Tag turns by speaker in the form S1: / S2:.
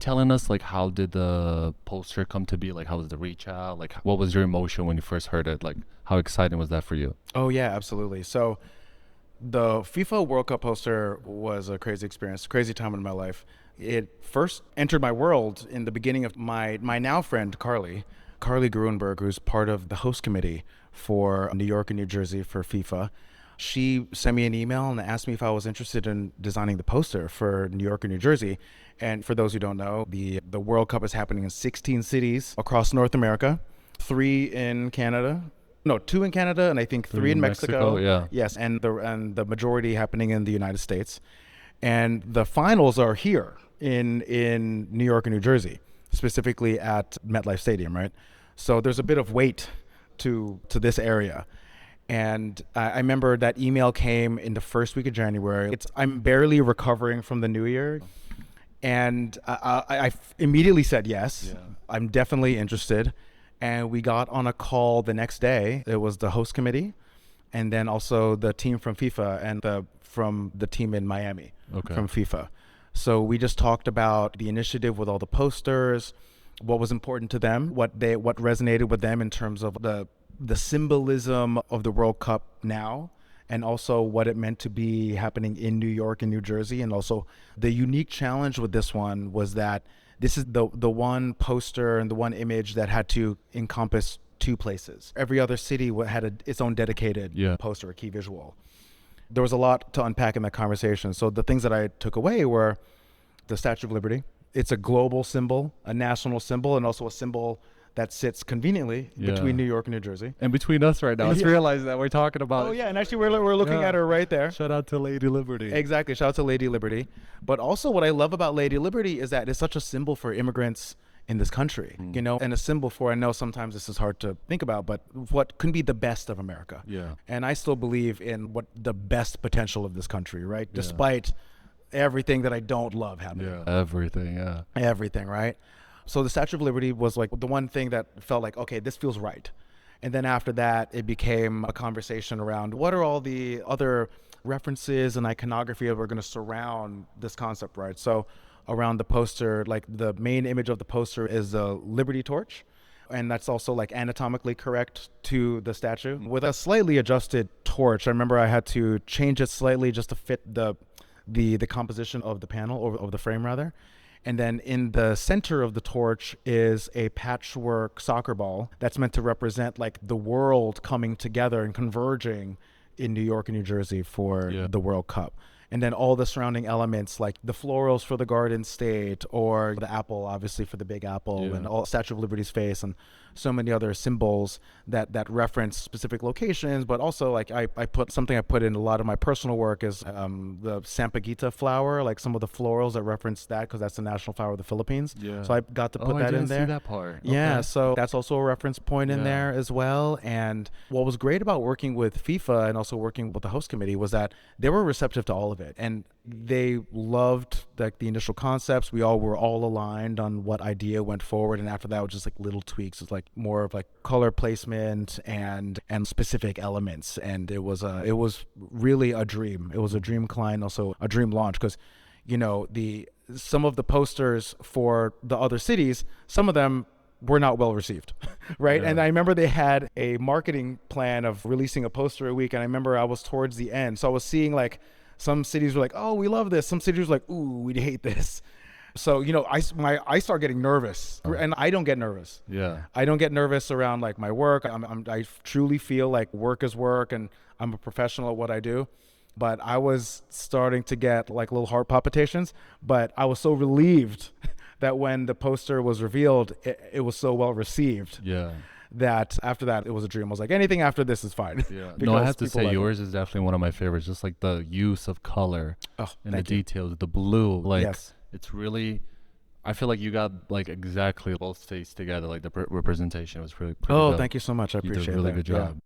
S1: telling us like how did the poster come to be? Like how was the reach out? Like what was your emotion when you first heard it? Like how exciting was that for you?
S2: Oh yeah, absolutely. So the FIFA World Cup poster was a crazy experience, crazy time in my life. It first entered my world in the beginning of my now friend Carly Gruenberg, who's part of the host committee for New York and New Jersey for FIFA. She sent me an email and asked me if I was interested in designing the poster for New York and New Jersey. And for those who don't know, the World Cup is happening in 16 cities across North America, 3 in Canada. No, 2 in Canada, and I think 3 in Mexico.
S1: Yeah.
S2: Yes, and the majority happening in the United States. And the finals are here in New York and New Jersey, specifically at MetLife Stadium, right? So there's a bit of weight to this area. And I remember that email came in the first week of January. I'm barely recovering from the new year. And I immediately said yes.
S1: Yeah.
S2: I'm definitely interested. And we got on a call the next day. It was the host committee, and then also the team from FIFA and from the team in Miami from FIFA. So we just talked about the initiative with all the posters, what was important to them, what resonated with them in terms of the symbolism of the World Cup now, and also what it meant to be happening in New York and New Jersey. And also the unique challenge with this one was that this is the one poster and the one image that had to encompass 2 places. Every other city had its own dedicated poster, a key visual. There was a lot to unpack in that conversation. So the things that I took away were the Statue of Liberty. It's a global symbol, a national symbol, and also a symbol that sits conveniently between New York and New Jersey.
S1: And between us right now, I just realized that we're talking about.
S2: Oh yeah, and actually we're looking at her right there.
S1: Shout out to Lady Liberty.
S2: Exactly, shout out to Lady Liberty. But also what I love about Lady Liberty is that it's such a symbol for immigrants in this country, you know, and a symbol for, I know sometimes this is hard to think about, but what can be the best of America.
S1: Yeah.
S2: And I still believe in what the best potential of this country, right? Despite everything that I don't love happening.
S1: Yeah,
S2: Everything, right? So the Statue of Liberty was like the one thing that felt like, okay, this feels right. And then after that, it became a conversation around what are all the other references and iconography that were going to surround this concept, right? So around the poster, like the main image of the poster is a Liberty torch. And that's also like anatomically correct to the statue. With a slightly adjusted torch, I remember I had to change it slightly just to fit the composition of the panel, or of the frame rather. And then in the center of the torch is a patchwork soccer ball that's meant to represent like the world coming together and converging in New York and New Jersey for the World Cup. And then all the surrounding elements like the florals for the Garden State, or the apple, obviously, for the Big Apple, and all Statue of Liberty's face, and so many other symbols that reference specific locations. But also, like I put in a lot of my personal work is the Sampaguita flower, like some of the florals that reference that, because that's the national flower of the Philippines.
S1: Yeah.
S2: So I got to put that in there.
S1: See that part.
S2: Yeah,
S1: Okay.
S2: so that's also a reference point in there as well. And what was great about working with FIFA and also working with the host committee was that they were receptive to all of it, and they loved like the initial concepts. We all were aligned on what idea went forward, and after that it was just like little tweaks. It's like more of like color placement and specific elements, and it was really a dream. It was a dream client, also a dream launch, because you know some of the posters for the other cities, some of them were not well received, right? And I remember they had a marketing plan of releasing a poster a week, and I remember I was towards the end, so I was seeing like some cities were like, oh, we love this. Some cities were like, ooh, we hate this. So, you know, I start getting nervous, and I don't get nervous.
S1: Yeah.
S2: I don't get nervous around like my work. I truly feel like work is work, and I'm a professional at what I do. But I was starting to get like little heart palpitations, but I was so relieved that when the poster was revealed, it was so well received.
S1: Yeah.
S2: That after that, it was a dream. I was like, anything after this is fine.
S1: Yeah. No, I have to say yours is definitely one of my favorites. Just like the use of color and the details, the blue, like it's really, I feel like you got like exactly both states together. Like the representation was pretty
S2: Oh,
S1: dope.
S2: thank you so much. I appreciate it.
S1: You did a really good job.